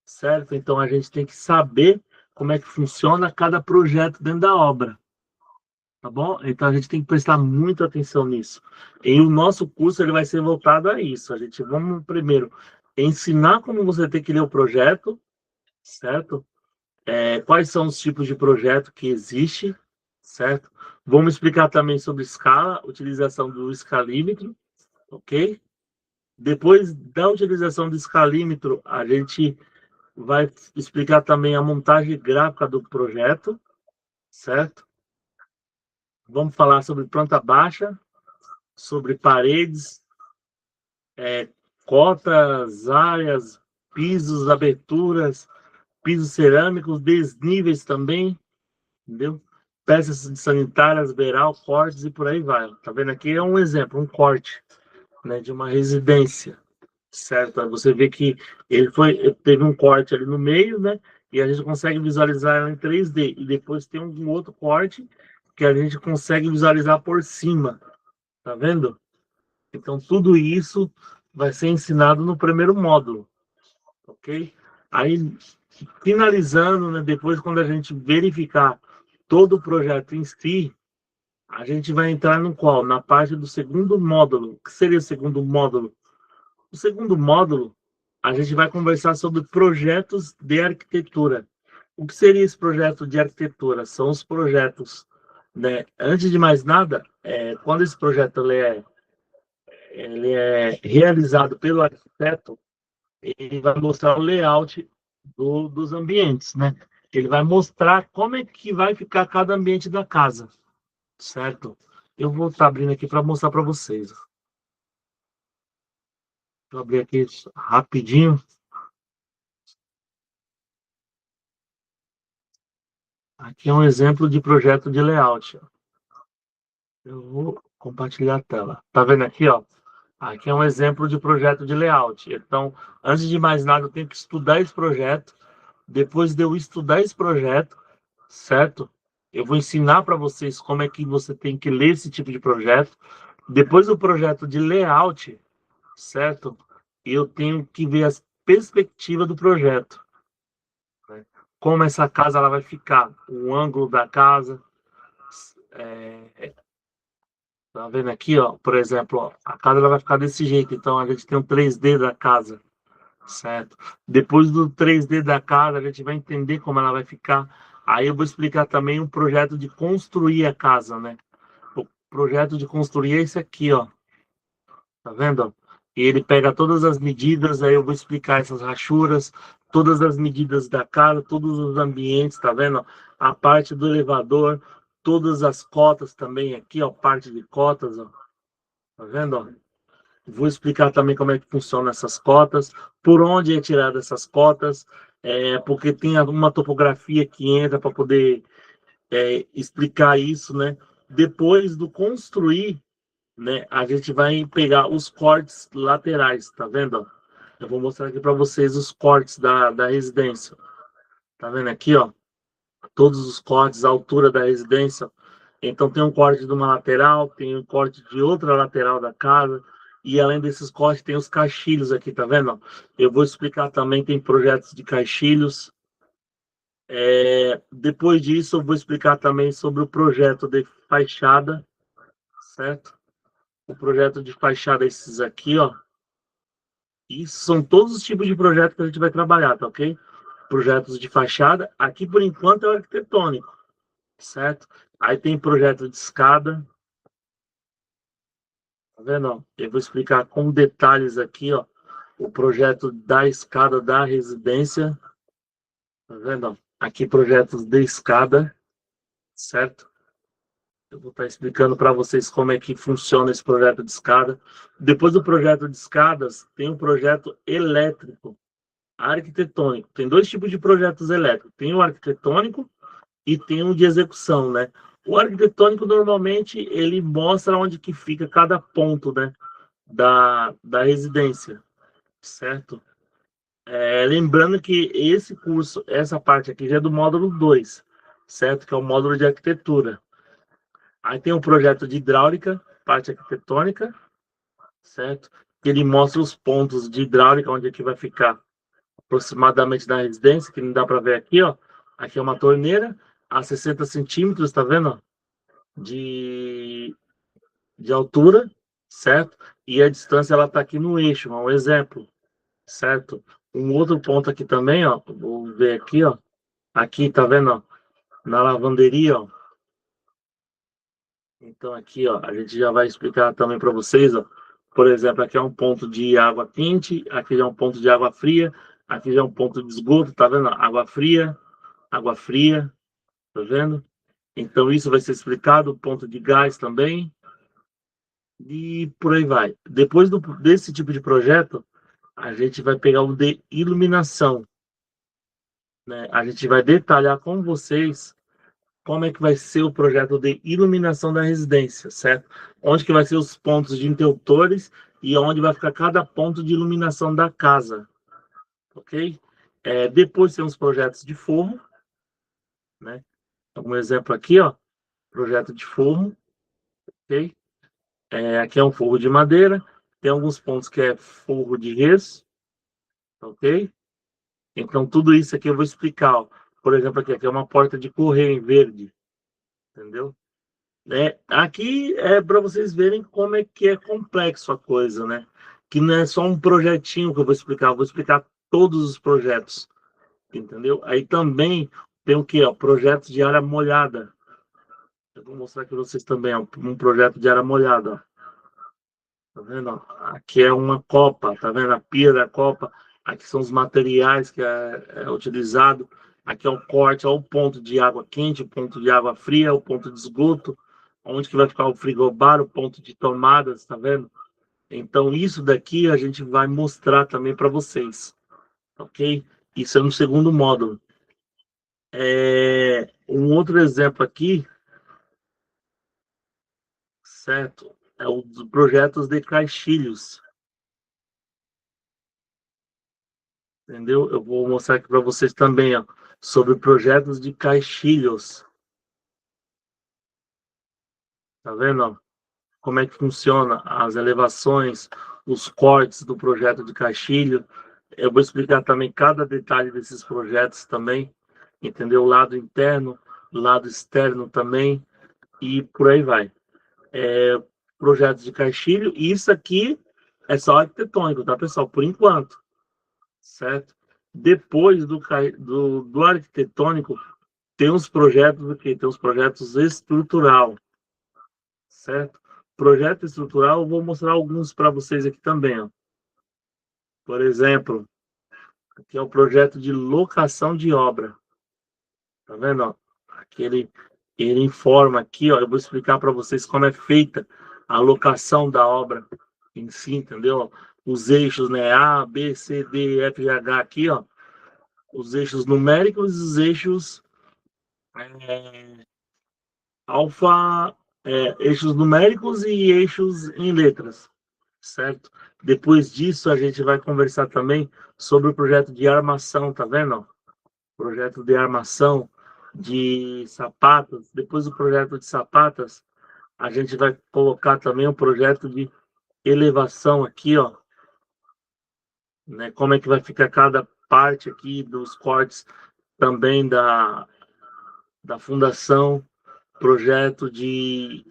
certo? Então a gente tem que saber como é que funciona cada projeto dentro da obra, tá bom? Então a gente tem que prestar muita atenção nisso. E o nosso curso ele vai ser voltado a isso. A gente vamos primeiro ensinar como você tem que ler o projeto, certo? Quais são os tipos de projeto que existe, certo? Vamos explicar também sobre escala, utilização do escalímetro, ok? Depois da utilização do escalímetro, a gente vai explicar também a montagem gráfica do projeto, certo? Vamos falar sobre planta baixa, sobre paredes, cotas, áreas, pisos, aberturas, pisos cerâmicos, desníveis também, entendeu? Peças sanitárias, beiral, cortes e por aí vai. Tá vendo aqui? É um exemplo, um corte, né, de uma residência, certo? Você vê que ele teve um corte ali no meio, né? E a gente consegue visualizar ela em 3D. E depois tem um outro corte que a gente consegue visualizar por cima, tá vendo? Então tudo isso vai ser ensinado no primeiro módulo, ok? Aí finalizando, né? Depois quando a gente verificar todo o projeto em si, a gente vai entrar no qual? Na parte do segundo módulo. O que seria o segundo módulo? O segundo módulo, a gente vai conversar sobre projetos de arquitetura. O que seria esse projeto de arquitetura? São os projetos, né? Antes de mais nada, quando esse projeto ele é realizado pelo arquiteto, ele vai mostrar o layout dos ambientes, né? Ele vai mostrar como é que vai ficar cada ambiente da casa, certo? Eu vou estar abrindo aqui para mostrar para vocês. Vou abrir aqui rapidinho. Aqui é um exemplo de projeto de layout. Eu vou compartilhar a tela. Tá vendo aqui, ó? Aqui é um exemplo de projeto de layout. Então, antes de mais nada, eu tenho que estudar esse projeto. Depois de eu estudar esse projeto, certo? Eu vou ensinar para vocês como é que você tem que ler esse tipo de projeto. Depois do projeto de layout, certo? Eu tenho que ver as perspectivas do projeto, né? Como essa casa ela vai ficar, o ângulo da casa. Tá vendo aqui, ó? Por exemplo, ó, a casa ela vai ficar desse jeito. Então a gente tem um 3D da casa, certo? Depois do 3D da casa, a gente vai entender como ela vai ficar. Aí eu vou explicar também um projeto de construir a casa, né? O projeto de construir é esse aqui, ó. Tá vendo? E ele pega todas as medidas, aí eu vou explicar essas rachuras, todas as medidas da casa, todos os ambientes, tá vendo? A parte do elevador, todas as cotas também aqui, ó, parte de cotas, ó. Tá vendo? Ó? Vou explicar também como é que funcionam essas cotas, por onde é tirada essas cotas, porque tem uma topografia que entra para poder explicar isso, né? Depois do construir, né, a gente vai pegar os cortes laterais, tá vendo? Eu vou mostrar aqui para vocês os cortes da residência. Tá vendo aqui, ó? Todos os cortes, a altura da residência. Então tem um corte de uma lateral, tem um corte de outra lateral da casa, e além desses cortes tem os caixilhos aqui, tá vendo? Eu vou explicar também, tem projetos de caixilhos. Depois disso eu vou explicar também sobre o projeto de fachada, certo? O projeto de fachada, esses aqui, ó. Isso são todos os tipos de projetos que a gente vai trabalhar, tá ok? Projetos de fachada, aqui por enquanto é o arquitetônico, certo? Aí tem projeto de escada, tá vendo? Eu vou explicar com detalhes aqui, ó, o projeto da escada da residência, tá vendo? Aqui projetos de escada, certo? Eu vou estar explicando para vocês como é que funciona esse projeto de escada. Depois do projeto de escadas, tem um projeto elétrico, arquitetônico. Tem dois tipos de projetos elétricos. Tem o arquitetônico e tem um de execução, né? O arquitetônico, normalmente, ele mostra onde que fica cada ponto, né, da residência, certo? Lembrando que esse curso, essa parte aqui já é do módulo 2, certo? Que é o módulo de arquitetura. Aí tem um projeto de hidráulica, parte arquitetônica, certo? Ele mostra os pontos de hidráulica, onde é que vai ficar aproximadamente na residência, que não dá para ver aqui, ó. Aqui é uma torneira a 60 centímetros, tá vendo? De altura, certo? E a distância ela tá aqui no eixo, é um exemplo, certo? Um outro ponto aqui também, ó, vou ver aqui, ó. Aqui, tá vendo, ó? Na lavanderia, ó. Então aqui, ó, a gente já vai explicar também para vocês, ó. Por exemplo, aqui é um ponto de água quente, aqui já é um ponto de água fria, aqui já é um ponto de esgoto, tá vendo? Água fria, tá vendo? Então isso vai ser explicado, ponto de gás também, e por aí vai. Depois desse tipo de projeto, a gente vai pegar o de iluminação, né? A gente vai detalhar com vocês como é que vai ser o projeto de iluminação da residência, certo? Onde que vai ser os pontos de interruptores e onde vai ficar cada ponto de iluminação da casa, ok? Depois tem os projetos de forro, né? Um exemplo aqui, ó, projeto de forro, ok? Aqui é um forro de madeira, tem alguns pontos que é forro de gesso, ok? Então tudo isso aqui eu vou explicar, ó. Por exemplo, aqui é uma porta de correio em verde, entendeu? Aqui é para vocês verem como é que é complexo a coisa, né? Que não é só um projetinho que eu vou explicar todos os projetos, entendeu? Aí também tem o que, ó, projetos de área molhada. Eu vou mostrar aqui para vocês também, ó, um projeto de área molhada, ó. Tá vendo? Aqui é uma copa, tá vendo? A pia da copa. Aqui são os materiais que é utilizado. Aqui é o corte, ó, o ponto de água quente, o ponto de água fria, o ponto de esgoto, onde que vai ficar o frigobar, o ponto de tomadas, tá vendo? Então isso daqui a gente vai mostrar também para vocês, ok? Isso é no segundo módulo. Um outro exemplo aqui, certo? É o dos projetos de caixilhos. Entendeu? Eu vou mostrar aqui para vocês também, ó, sobre projetos de caixilhos. Tá vendo, ó? Como é que funciona as elevações, os cortes do projeto de caixilho. Eu vou explicar também cada detalhe desses projetos também, entendeu? Lado interno, lado externo também, e por aí vai. Projetos de caixilho, e isso aqui é só arquitetônico, tá, pessoal? Por enquanto, certo? Depois do arquitetônico, tem os projetos aqui, tem os projetos estrutural, certo? Projeto estrutural, eu vou mostrar alguns para vocês aqui também, ó. Por exemplo, aqui é o projeto de locação de obra. Tá vendo, ó? Aqui ele informa aqui, ó, eu vou explicar para vocês como é feita a locação da obra, em si, entendeu? Os eixos, né? A, B, C, D, F, G, H aqui, ó. Os eixos numéricos e os eixos é, alfa, eixos numéricos e eixos em letras, certo? Depois disso, a gente vai conversar também sobre o projeto de armação, tá vendo? Projeto de armação de sapatas. Depois do projeto de sapatas, a gente vai colocar também um projeto de elevação aqui, ó, né? Como é que vai ficar cada parte aqui dos cortes também da fundação, projeto de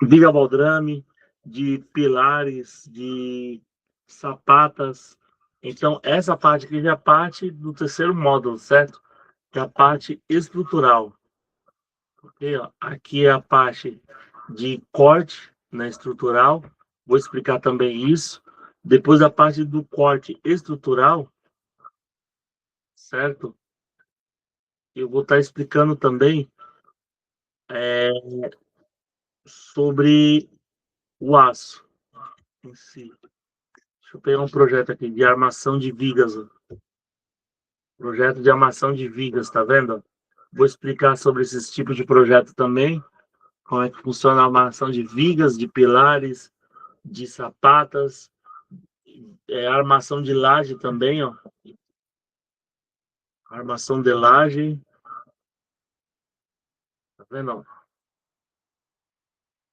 viga baldrame, de pilares, de sapatas. Então, essa parte aqui já é parte do terceiro módulo, certo? Que é a parte estrutural. Ok? Ó, aqui é a parte de corte, né, estrutural. Vou explicar também isso. Depois a parte do corte estrutural, certo? Eu vou estar explicando também é, sobre o aço em si. Deixa eu pegar um projeto aqui de armação de vigas. Ó. Projeto de armação de vigas, tá vendo? Vou explicar sobre esses tipos de projeto também. Como é que funciona a armação de vigas, de pilares, de sapatas, armação de laje também, ó. Armação de laje, tá vendo?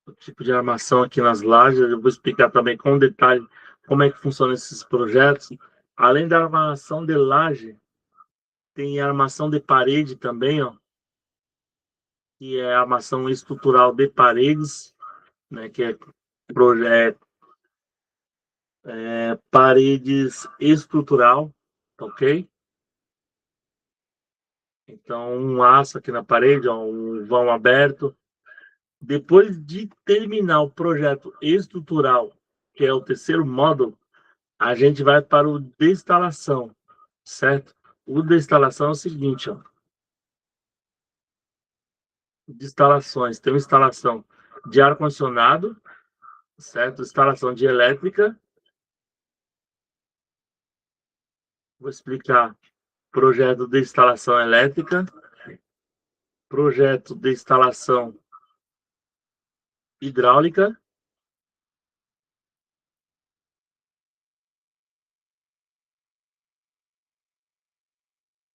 O tipo de armação aqui nas lajes. Eu vou explicar também com detalhe como é que funcionam esses projetos. Além da armação de laje, tem armação de parede também, ó, que é a armação estrutural de paredes, né, que é projeto paredes estrutural, ok? Então, um aço aqui na parede, ó, um vão aberto. Depois de terminar o projeto estrutural, que é o terceiro módulo, a gente vai para o de instalação, certo? O de instalação é o seguinte, ó. De instalações, tem uma instalação de ar-condicionado, certo? Instalação de elétrica. Vou explicar projeto de instalação elétrica, projeto de instalação hidráulica.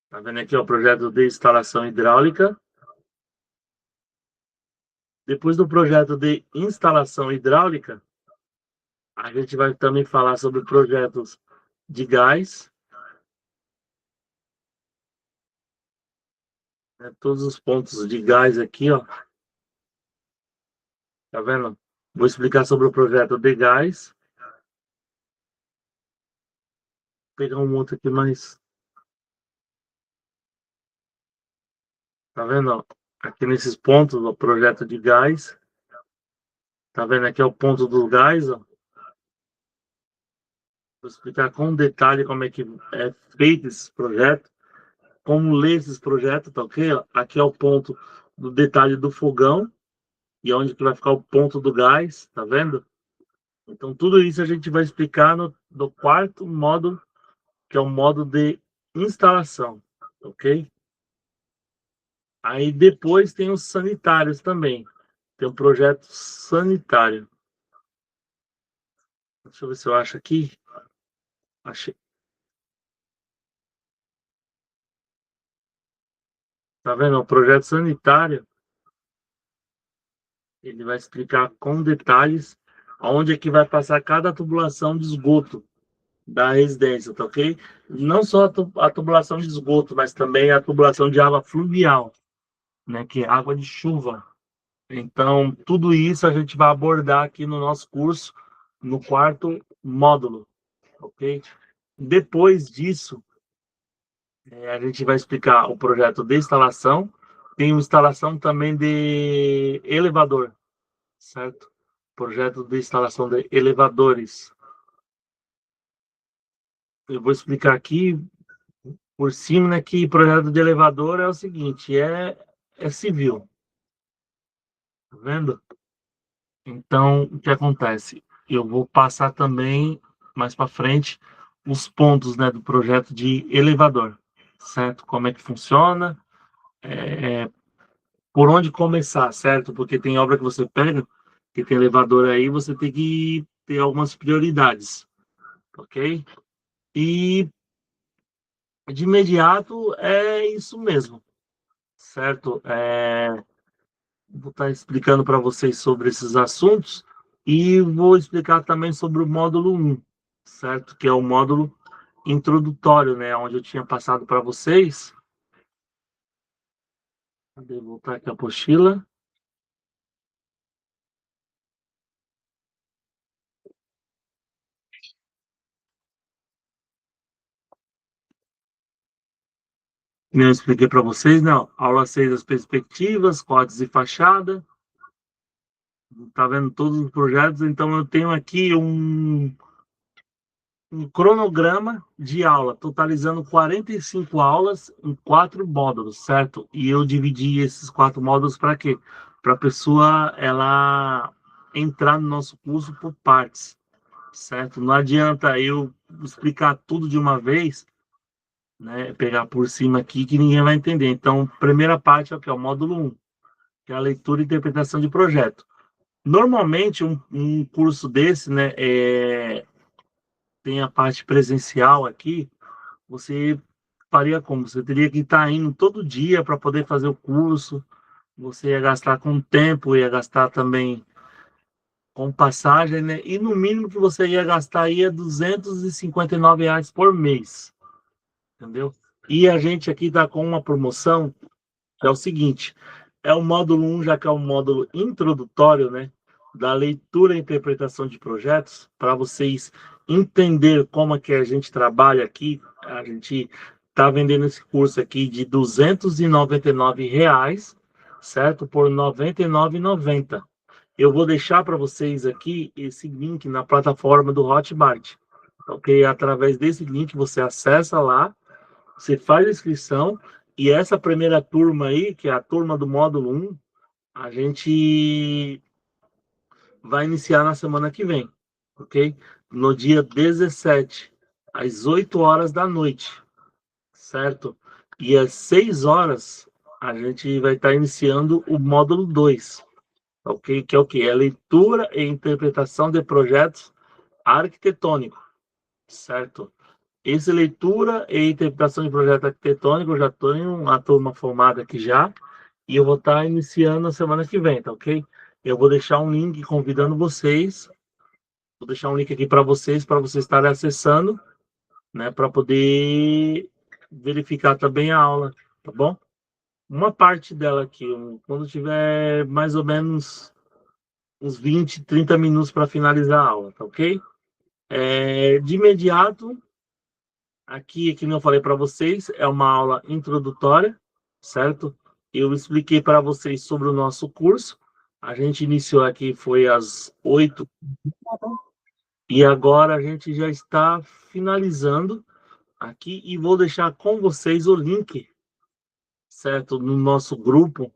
Tá vendo aqui, ó, o projeto de instalação hidráulica. Depois do projeto de instalação hidráulica, a gente vai também falar sobre projetos de gás, né, todos os pontos de gás aqui, ó. Tá vendo? Vou explicar sobre o projeto de gás. Vou pegar um outro aqui mais. Tá vendo? Ó? Aqui nesses pontos, o projeto de gás. Tá vendo? Aqui é o ponto do gás, ó. Vou explicar com detalhe como é que é feito esse projeto, como ler esses projetos, tá ok? Aqui é o ponto do detalhe do fogão e onde que vai ficar o ponto do gás, tá vendo? Então tudo isso a gente vai explicar no quarto módulo, que é o módulo de instalação, ok? Aí depois tem os sanitários também. Tem um projeto sanitário. Deixa eu ver se eu acho aqui. Achei. Tá vendo? O projeto sanitário, ele vai explicar com detalhes onde é que vai passar cada tubulação de esgoto da residência, tá ok? Não só a tubulação de esgoto, mas também a tubulação de água fluvial, né? Que é água de chuva. Então, tudo isso a gente vai abordar aqui no nosso curso, no quarto módulo, ok? Depois disso, a gente vai explicar o projeto de instalação, tem uma instalação também de elevador, certo? Projeto de instalação de elevadores. Eu vou explicar aqui por cima, né, que projeto de elevador é o seguinte, é civil, Tá vendo? Então, o que acontece? Eu vou passar também mais para frente os pontos, né, do projeto de elevador, certo? Como é que funciona, por onde começar, certo? Porque tem obra que você pega, que tem elevador aí, você tem que ter algumas prioridades, ok? E de imediato é isso mesmo, certo? Vou estar explicando para vocês sobre esses assuntos e vou explicar também sobre o módulo um, certo? Que é o módulo introdutório, né? Onde eu tinha passado para vocês. Vou voltar aqui a apostila. Como eu expliquei para vocês, né? Aula 6 das perspectivas, códigos e fachada. Tá vendo todos os projetos? Então eu tenho aqui um cronograma de aula, totalizando 45 aulas em 4 módulos, certo? E eu dividi esses 4 módulos para quê? Para a pessoa ela entrar no nosso curso por partes, certo? Não adianta eu explicar tudo de uma vez, né? Pegar por cima aqui que ninguém vai entender. Então, primeira parte é o que é o módulo um, que é a leitura e interpretação de projeto. Normalmente, um curso desse, né, tem a parte presencial aqui, você faria como? Você teria que estar indo todo dia para poder fazer o curso, você ia gastar com tempo, ia gastar também com passagem, né? E no mínimo que você ia gastar aí é R$ 259 por mês, entendeu? E a gente aqui está com uma promoção que é o seguinte, é o módulo um, já que é o módulo introdutório, né, da leitura e interpretação de projetos, para vocês entender como é que a gente trabalha aqui. A gente está vendendo esse curso aqui de R$ 299, certo? Por R$ 99,90. Eu vou deixar para vocês aqui esse link na plataforma do Hotmart, ok? Através desse link você acessa lá, você faz a inscrição e essa primeira turma aí, que é a turma do módulo um, a gente vai iniciar na semana que vem, ok? No dia 17, às 8 horas da noite, certo? E às 6 horas a gente vai estar iniciando o módulo 2, ok? Que é o quê? É leitura e interpretação de projetos arquitetônicos, certo? Esse leitura e interpretação de projeto arquitetônico, eu já tenho uma turma formada aqui já, e eu vou estar iniciando na semana que vem, tá ok? Eu vou deixar um link convidando vocês, vou deixar um link aqui para vocês estarem acessando, né, para poder verificar também a aula, tá bom? Uma parte dela aqui, quando tiver mais ou menos uns 20, 30 minutos para finalizar a aula, tá ok? De imediato, aqui, que eu falei para vocês, é uma aula introdutória, certo? Eu expliquei para vocês sobre o nosso curso. A gente iniciou aqui, foi às 8, e agora a gente já está finalizando aqui e vou deixar com vocês o link, certo? No nosso grupo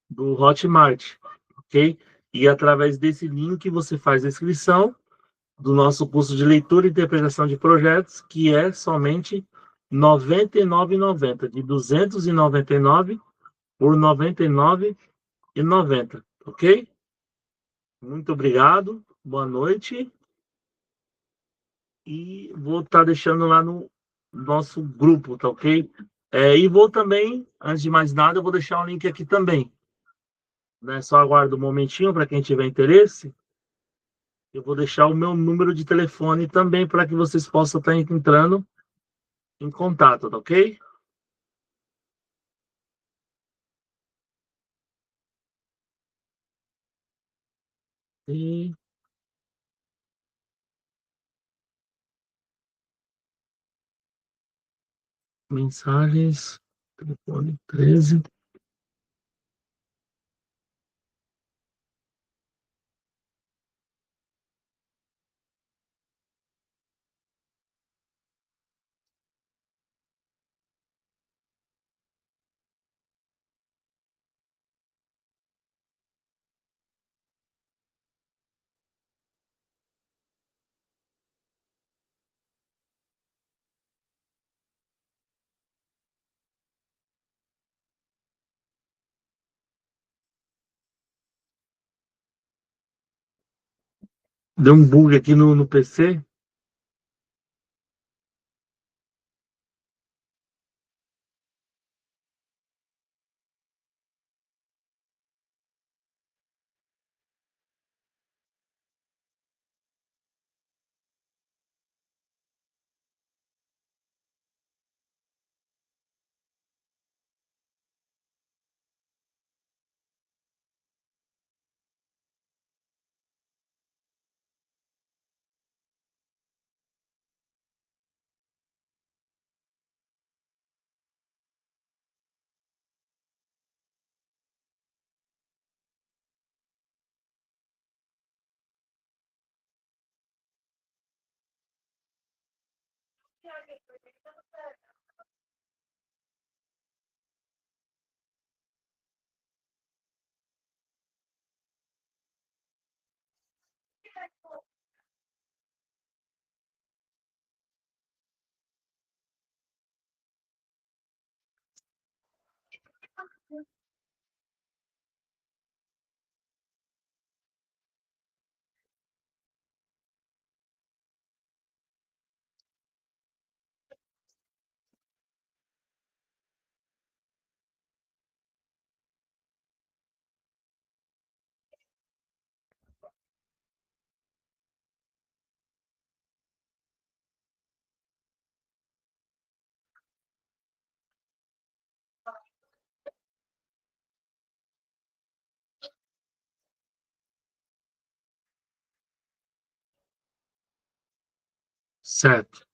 do Hotmart, ok? E através desse link você faz a inscrição do nosso curso de leitura e interpretação de projetos, que é somente R$ 99,90, de 299 por R$ 99,90, ok? Muito obrigado, boa noite, e vou estar deixando lá no nosso grupo, tá ok? E vou também, antes de mais nada, eu vou deixar o link aqui também, né? Só aguardo um momentinho para quem tiver interesse. Eu vou deixar o meu número de telefone também para que vocês possam estar entrando em contato, tá ok? E mensagens, telefone 13. Deu um bug aqui no PC. Certo.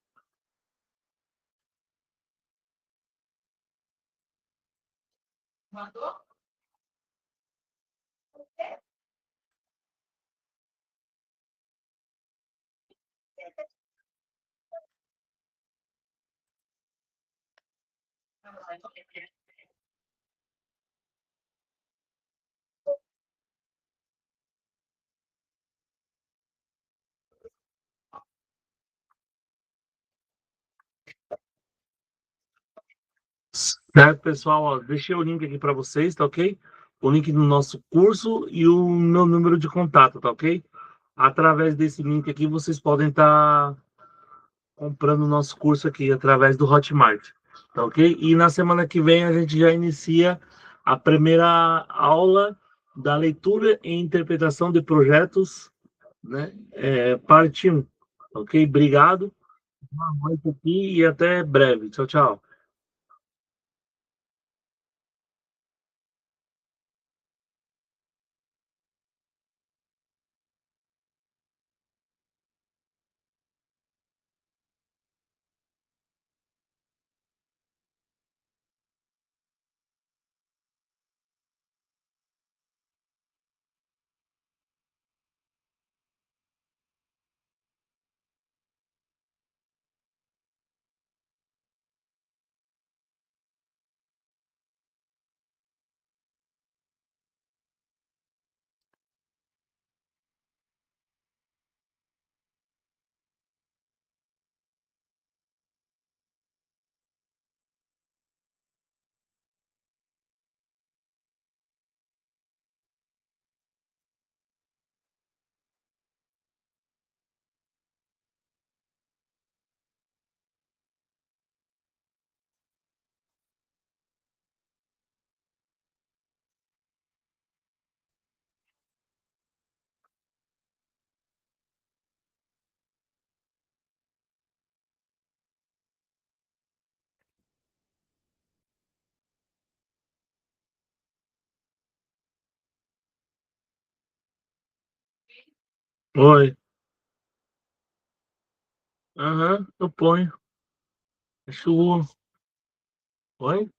Certo, pessoal, ó, deixei o link aqui para vocês, tá ok? O link do nosso curso e o meu número de contato, tá ok? Através desse link aqui, vocês podem estar comprando o nosso curso aqui através do Hotmart, tá ok? E na semana que vem a gente já inicia a primeira aula da leitura e interpretação de projetos, né? Parte 1, ok? Obrigado, boa noite aqui e até breve. Tchau, tchau. Oi. Aham, eu ponho. Acho. Oi?